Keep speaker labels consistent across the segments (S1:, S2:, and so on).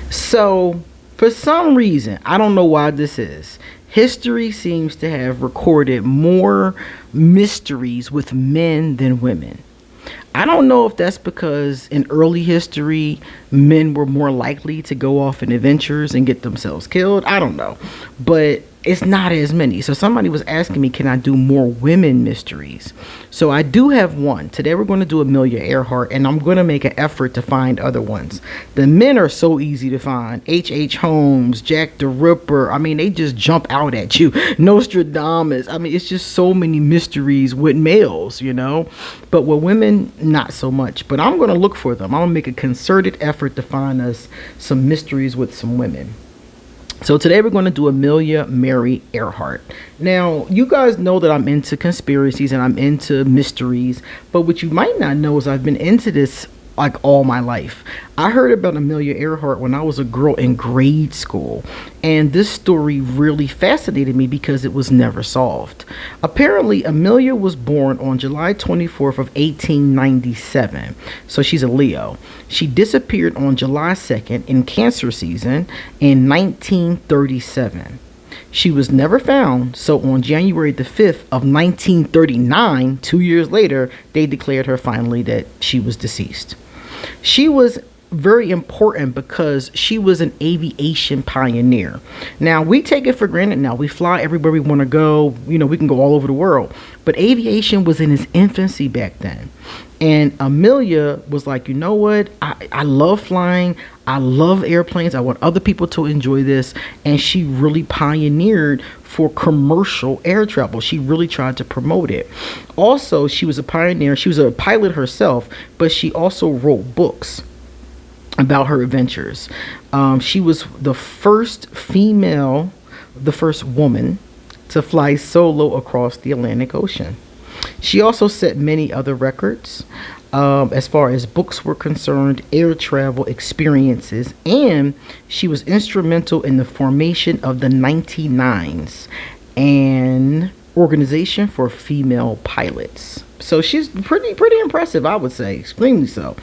S1: So, for some reason, I don't know why this is, history seems to have recorded more mysteries with men than women. I don't know if that's because in early history, men were more likely to go off in adventures and get themselves killed. I don't know. But it's not as many. So somebody was asking me, can I do more women mysteries? So I do have one. Today we're going to do Amelia Earhart, and I'm going to make an effort to find other ones. The men are so easy to find. H. Holmes, Jack the Ripper. I mean, they just jump out at you. Nostradamus. I mean, it's just so many mysteries with males, you know. But with women, not so much. But I'm going to look for them. I'm going to make a concerted effort to find us some mysteries with some women. So today we're going to do Amelia Mary Earhart. Now, you guys know that I'm into conspiracies and I'm into mysteries, but what you might not know is I've been into this like all my life. I heard about Amelia Earhart when I was a girl in grade school, and this story really fascinated me because it was never solved. Apparently, Amelia was born on July 24th of 1897, so she's a Leo. She disappeared on July 2nd in Cancer season in 1937. She was never found, so on January the 5th of 1939, 2 years later, they declared her finally that she was deceased. She was very important because she was an aviation pioneer. Now, we take it for granted now. We fly everywhere we want to go. You know, we can go all over the world. But aviation was in its infancy back then. And Amelia was like, you know what? I love flying. I love airplanes. I want other people to enjoy this. And she really pioneered for commercial air travel. She really tried to promote it. Also, she was a pioneer. She was a pilot herself, but she also wrote books about her adventures. She was the first female, the first woman to fly solo across the Atlantic Ocean. She also set many other records as far as books were concerned, air travel experiences, and she was instrumental in the formation of the 99s, an organization for female pilots. So she's pretty impressive, I would say, extremely so.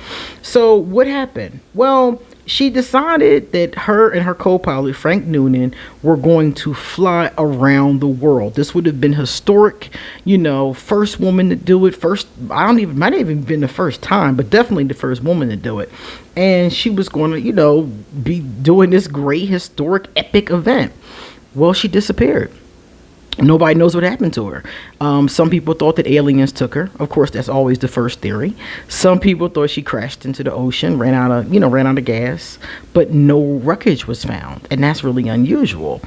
S1: So what happened? Well, she decided that her and her co-pilot Frank Noonan were going to fly around the world. This would have been historic, you know, first woman to do it. First, might have even been the first time, but definitely the first woman to do it. And she was going to, you know, be doing this great historic epic event. Well, she disappeared. Nobody knows what happened to her. Some people thought that aliens took her. Of course, that's always the first theory. Some people thought she crashed into the ocean, ran out of gas, but no wreckage was found, and that's really unusual.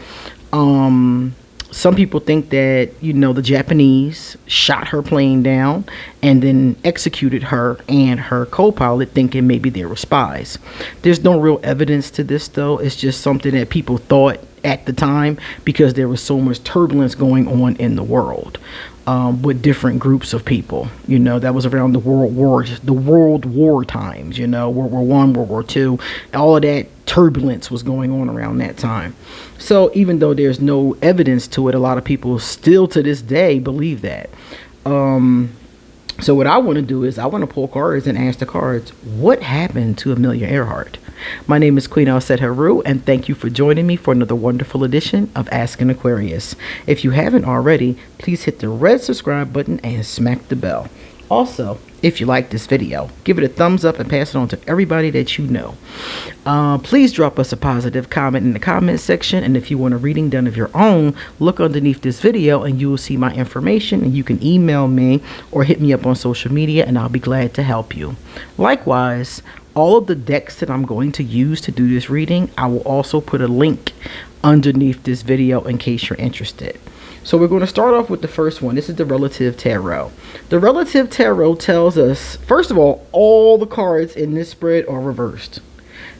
S1: Some people think that, you know, the Japanese shot her plane down and then executed her and her co-pilot, thinking maybe they were spies. There's no real evidence to this, though. It's just something that people thought at the time because there was so much turbulence going on in the world with different groups of people. You know, that was around the World War times, you know, World War One, World War Two, all of that turbulence was going on around that time. So even though there's no evidence to it, a lot of people still to this day believe that. So what I want to do is I want to pull cards and ask the cards, what happened to Amelia Earhart? My name is QueenAusetHeru, and thank you for joining me for another wonderful edition of Ask an Aquarius. If you haven't already, please hit the red subscribe button and smack the bell. Also, if you like this video, give it a thumbs up and pass it on to everybody that you know. Please drop us a positive comment in the comment section, and if you want a reading done of your own, look underneath this video and you will see my information, and you can email me or hit me up on social media and I'll be glad to help you. Likewise, all of the decks that I'm going to use to do this reading, I will also put a link underneath this video in case you're interested. So we're going to start off with the first one. This is the Relative Tarot. The Relative Tarot tells us, first of all the cards in this spread are reversed.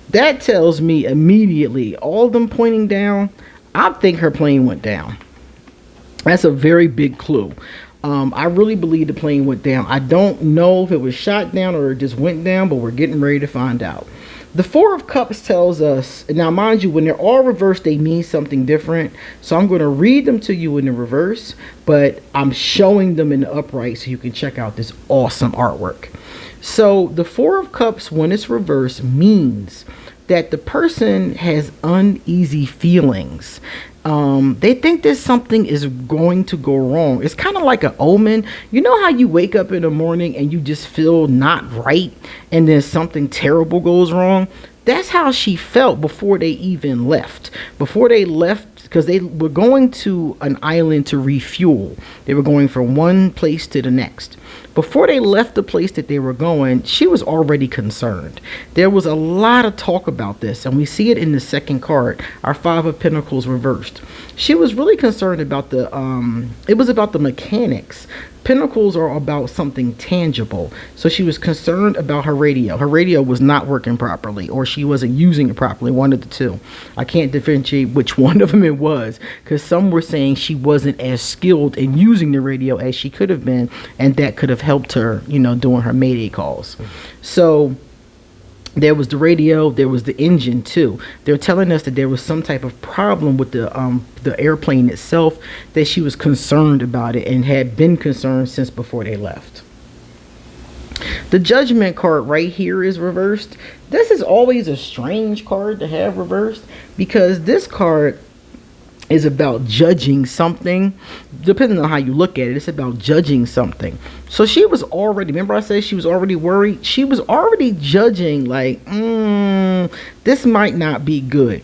S1: That tells me immediately, all of them pointing down, I think her plane went down. That's a very big clue. I really believe the plane went down. I don't know if it was shot down or it just went down, but we're getting ready to find out. The Four of Cups tells us, now mind you, when they're all reversed, they mean something different. So I'm going to read them to you in the reverse, but I'm showing them in the upright so you can check out this awesome artwork. So the Four of Cups, when it's reversed, means that the person has uneasy feelings. They think that something is going to go wrong. It's kind of like an omen. You know how you wake up in the morning and you just feel not right, and then something terrible goes wrong? That's how she felt before they even left. Before they left, because they were going to an island to refuel. They were going from one place to the next. Before they left the place that they were going, she was already concerned. There was a lot of talk about this, and we see it in the second card, our Five of Pentacles reversed. She was really concerned about it was about the mechanics. Pentacles are about something tangible. So she was concerned about her radio. Her radio was not working properly, or she wasn't using it properly. One of the two. I can't differentiate which one of them it was, because some were saying she wasn't as skilled in using the radio as she could have been, and that could have helped her, doing her mayday calls. So there was the radio, there was the engine too. They're telling us that there was some type of problem with the airplane itself, that she was concerned about it and had been concerned since before they left. The Judgment card right here is reversed. This is always a strange card to have reversed, because this card is about judging something. Depending on how you look at it, it's about judging something. So she was already, remember I said she was already worried? She was already judging, like, this might not be good.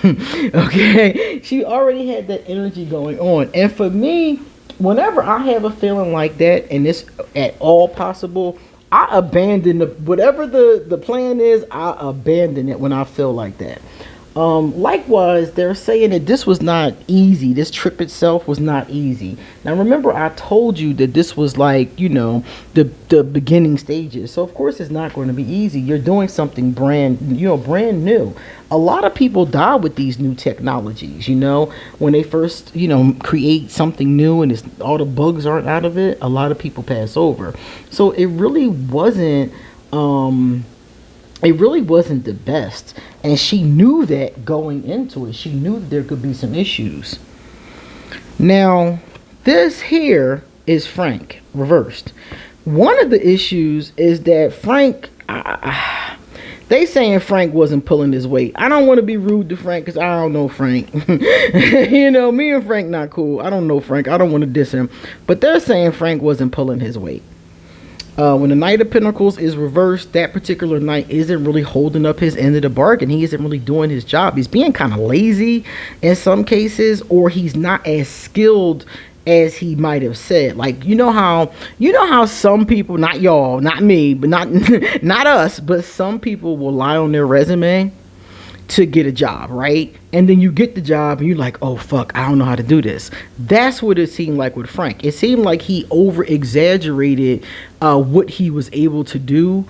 S1: Okay, she already had that energy going on. And for me, whenever I have a feeling like that, and it's at all possible, I abandon whatever the plan is. I abandon it when I feel like that. Likewise, they're saying that this was not easy. This trip itself was not easy. Now, remember, I told you that this was like, the beginning stages. So, of course, it's not going to be easy. You're doing something brand new. A lot of people die with these new technologies, when they first, create something new and all the bugs aren't out of it. A lot of people pass over. So it really wasn't the best, and she knew that going into it. She knew that there could be some issues. Now, this here is Frank reversed. One of the issues is that Frank, they saying Frank wasn't pulling his weight. I don't want to be rude to Frank, because I don't know Frank. Me and Frank not cool. I don't know Frank. I don't want to diss him, but they're saying Frank wasn't pulling his weight. When the Knight of Pentacles is reversed, that particular knight isn't really holding up his end of the bargain. He isn't really doing his job. He's being kind of lazy in some cases, or he's not as skilled as he might have said. Like, you know how some people, not y'all, not me, but not us, but some people will lie on their resume to get a job, right? And then you get the job and you're like, oh fuck, I don't know how to do this. That's what it seemed like with Frank. It seemed like he over exaggerated what he was able to do,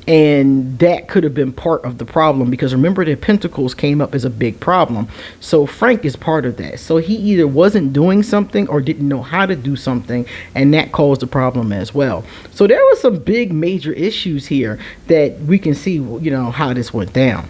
S1: and that could have been part of the problem, because remember that Pentacles came up as a big problem. So Frank is part of that. So he either wasn't doing something or didn't know how to do something, and that caused the problem as well. So there were some big major issues here that we can see, how this went down.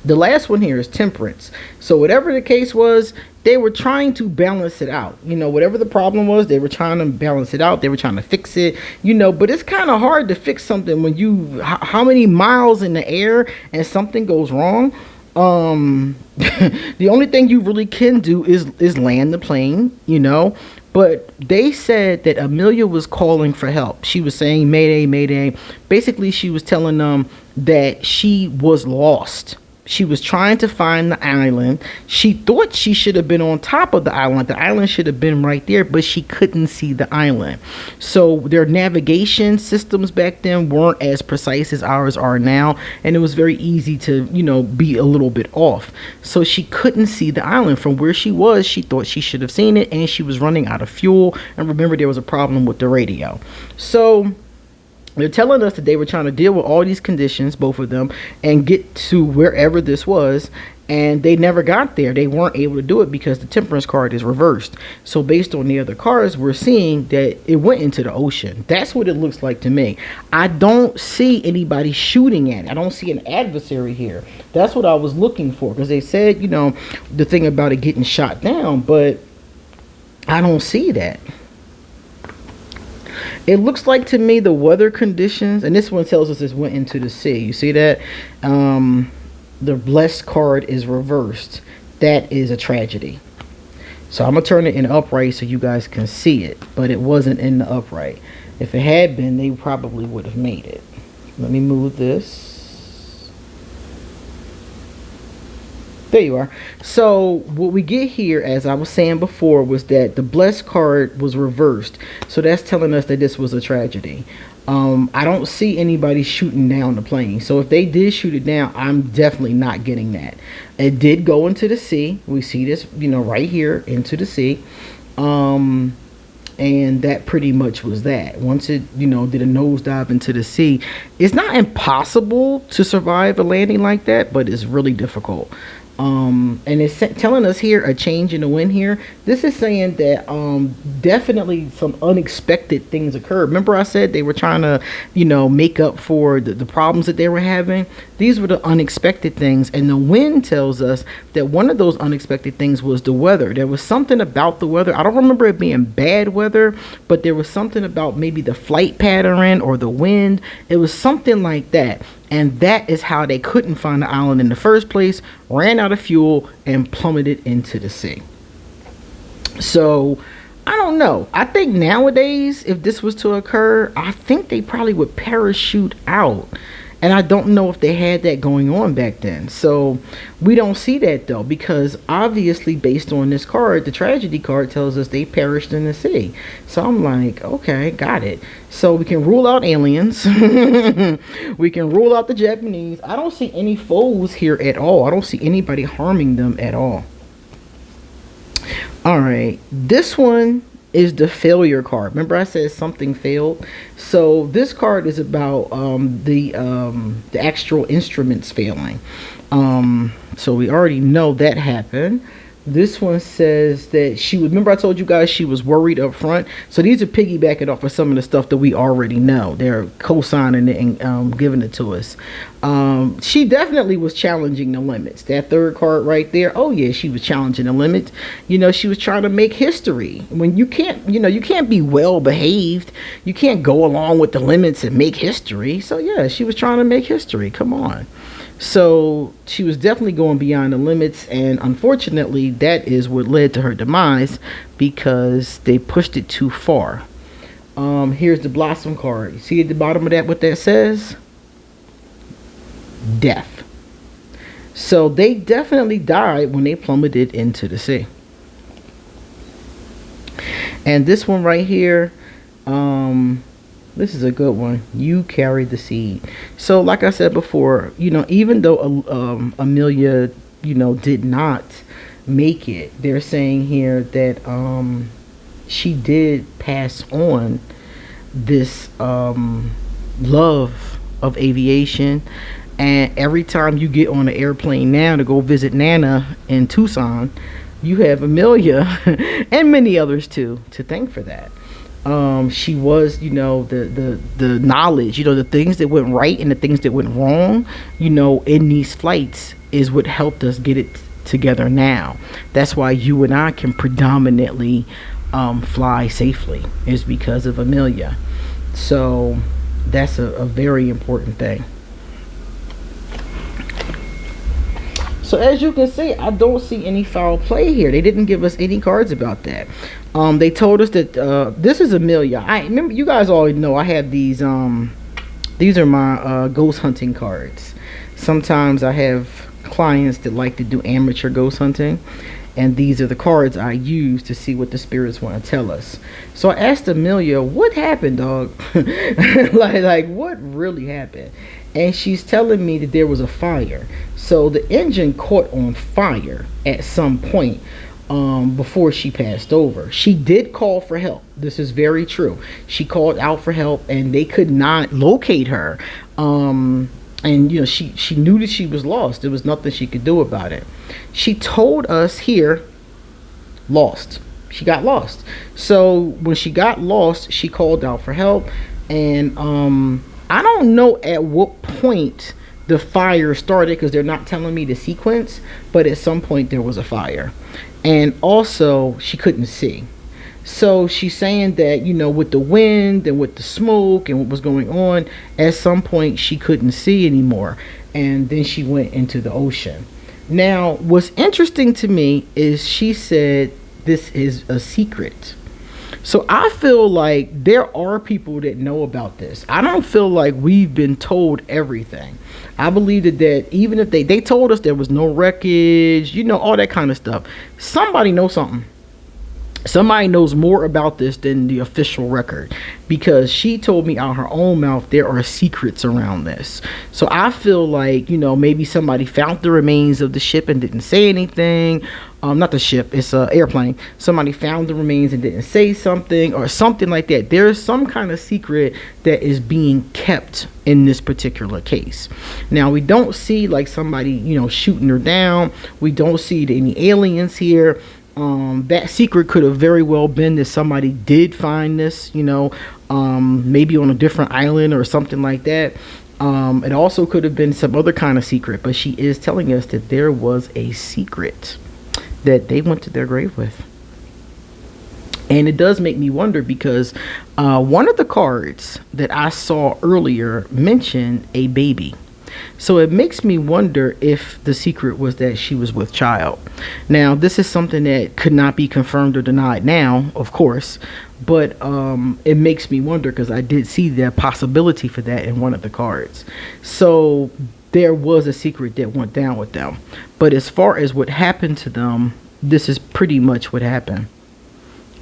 S1: The last one here is Temperance. So whatever the case was, they were trying to balance it out. Whatever the problem was, they were trying to balance it out. They were trying to fix it, but it's kind of hard to fix something when how many miles in the air and something goes wrong. The only thing you really can do is land the plane, But they said that Amelia was calling for help. She was saying, Mayday, Mayday. Basically, she was telling them that she was lost. She was trying to find the island. She thought she should have been on top of the island. The island should have been right there, but she couldn't see the island. So their navigation systems back then weren't as precise as ours are now, and it was very easy to, be a little bit off. So she couldn't see the island. From where she was, she thought she should have seen it, and she was running out of fuel. And remember, there was a problem with the radio. So they're telling us that they were trying to deal with all these conditions, both of them, and get to wherever this was, and they never got there. They weren't able to do it because the Temperance card is reversed. So based on the other cards, we're seeing that it went into the ocean. That's what it looks like to me. I don't see anybody shooting at it. I don't see an adversary here. That's what I was looking for, because they said, the thing about it getting shot down, but I don't see that. It looks like to me the weather conditions, and this one tells us this went into the sea. You see that? The blessed card is reversed. That is a tragedy. So I'm going to turn it in upright so you guys can see it. But it wasn't in the upright. If it had been, they probably would have made it. Let me move this. There you are. So what we get here, as I was saying before, was that the blessed card was reversed. So that's telling us that this was a tragedy. I don't see anybody shooting down the plane. So if they did shoot it down, I'm definitely not getting that. It did go into the sea. We see this, you know, right here into the sea. And that pretty much was that. Once it, you know, did a nosedive into the sea, it's not impossible to survive a landing like that, but it's really difficult. And it's telling us here a change in the wind here. This is saying that definitely some unexpected things occurred. Remember I said they were trying to, you know, make up for the problems that they were having. These were the unexpected things, and the wind tells us that one of those unexpected things was the weather. There was something about the weather. I don't remember it being bad weather, but there was something about maybe the flight pattern or the wind. It was something like that. And that is how they couldn't find the island in the first place, ran out of fuel, and plummeted into the sea. So, I don't know. I think nowadays, if this was to occur, I think they probably would parachute out. And I don't know if they had that going on back then. So we don't see that though, because obviously based on this card, the tragedy card tells us they perished in the sea. So I'm like, okay, got it. So we can rule out aliens. We can rule out the Japanese. I don't see any foes here at all. I don't see anybody harming them at all. All right, this one is the failure card. Remember I said something failed? So this card is about the actual instruments failing. So we already know that happened. This one says that she was, remember I told you guys she was worried up front. So these are piggybacking off of some of the stuff that we already know. They're co-signing it and giving it to us. She definitely was challenging the limits. That third card right there, oh yeah, she was challenging the limits. You know, she was trying to make history. When you can't, you know, you can't be well behaved. You can't go along with the limits and make history. So yeah, she was trying to make history. Come on. So she was definitely going beyond the limits, and unfortunately that is what led to her demise, because they pushed it too far. Here's the Blossom card. You see at the bottom of that what that says? Death. So they definitely died when they plummeted into the sea. And this one right here, this is a good one. You carry the seed. So like I said before, you know, even though Amelia, you know, did not make it, they're saying here that she did pass on this love of aviation. And every time you get on an airplane now to go visit Nana in Tucson, you have Amelia and many others too to thank for that. She was, you know, the knowledge, you know, the things that went right and the things that went wrong, you know, in these flights is what helped us get it together now. That's why you and I can predominantly fly safely, is because of Amelia. So that's a very important thing. So as you can see, I don't see any foul play here. They didn't give us any cards about that. They told us that this is Amelia. I remember, you guys already know I have these. These are my ghost hunting cards. Sometimes I have clients that like to do amateur ghost hunting, and these are the cards I use to see what the spirits want to tell us. So I asked Amelia, what happened, dog? like what really happened? And she's telling me that there was a fire. So the engine caught on fire at some point before she passed over. She did call for help. This is very true. She called out for help and they could not locate her. And you know, she knew that she was lost. There was nothing she could do about it. She told us here, lost. She got lost. So when she got lost, she called out for help. And I don't know at what point the fire started, because they're not telling me the sequence, but at some point there was a fire. And also she couldn't see. So she's saying that, with the wind and with the smoke and what was going on, at some point she couldn't see anymore. And then she went into the ocean. Now, what's interesting to me is she said this is a secret. So I feel like there are people that know about this. I don't feel like we've been told everything. I believe that even if they told us there was no wreckage, all that kind of stuff, somebody knows something. Somebody knows more about this than the official record, because she told me out her own mouth there are secrets around this. So I feel like, maybe somebody found the remains of the ship and didn't say anything. Not the ship, it's an airplane. Somebody found the remains and didn't say something, or something like that. There's some kind of secret that is being kept in this particular case. Now, we don't see like somebody, shooting her down. We don't see any aliens here. That secret could have very well been that somebody did find this, maybe on a different island or something like that. It also could have been some other kind of secret, but she is telling us that there was a secret that they went to their grave with. And it does make me wonder, because one of the cards that I saw earlier mentioned a baby. So it makes me wonder if the secret was that she was with child. Now, this is something that could not be confirmed or denied now, of course, but it makes me wonder, because I did see the possibility for that in one of the cards. So there was a secret that went down with them. But as far as what happened to them, this is pretty much what happened.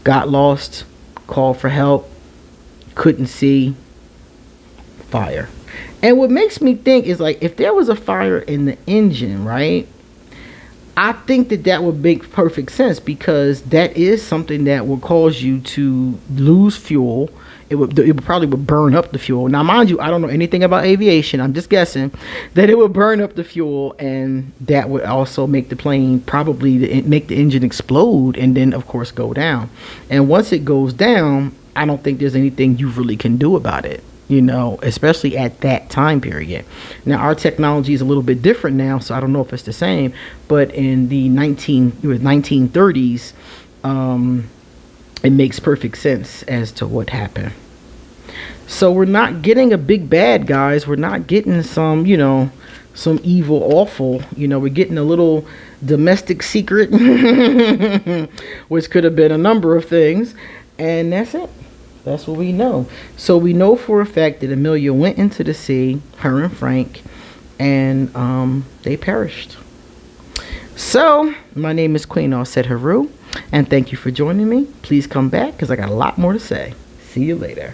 S1: Got lost, called for help, couldn't see, fire. And what makes me think is, like, if there was a fire in the engine, right, I think that would make perfect sense, because that is something that will cause you to lose fuel. It would probably burn up the fuel. Now, mind you, I don't know anything about aviation. I'm just guessing that it would burn up the fuel, and that would also make the plane probably make the engine explode, and then of course go down. And once it goes down, I don't think there's anything you really can do about it, especially at that time period. Now, our technology is a little bit different now, so I don't know if it's the same, but in the 1930s, it makes perfect sense as to what happened. So we're not getting a big bad, guys. We're not getting some, some evil awful. We're getting a little domestic secret, which could have been a number of things, and that's it. That's what we know. So we know for a fact that Amelia went into the sea, her and Frank, and they perished. So my name is QueenAusetHeru, and thank you for joining me. Please come back, because I got a lot more to say. See you later.